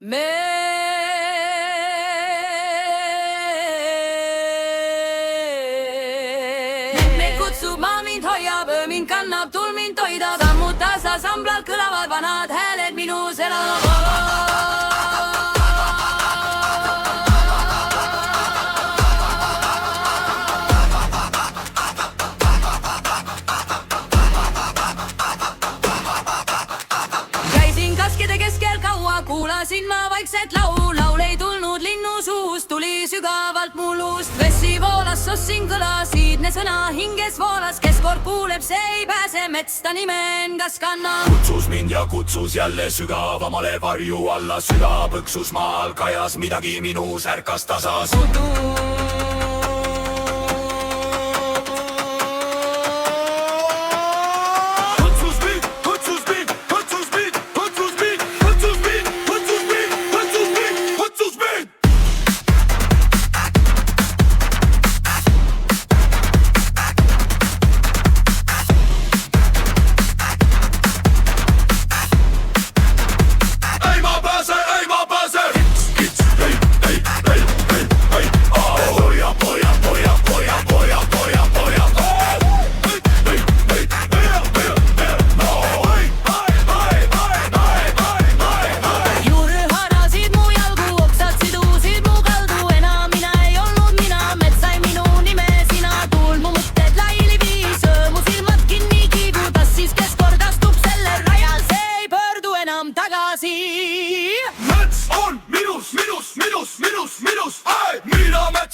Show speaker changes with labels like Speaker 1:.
Speaker 1: Me kutsub maa mind hoiab, mind kannab, tul mind toidab. Sammud tasa samblal kõlavad vanad hääled minus elavad. Kaskide keskel kaua kuulasin ma vaikset laul ei tulnud linnu suust, tuli sügavalt mu luust. Vessi voolas, sossin kõlas, iidne sõna hinges voolas. Kes kord kuuleb, see ei pääse, mets ta nime endas kannab.
Speaker 2: Kutsus mind ja kutsus jälle sügavamale varju alla. Süda põksus maal kajas, midagi minus ärkas tasas. Mets on minus, ai! Mina mets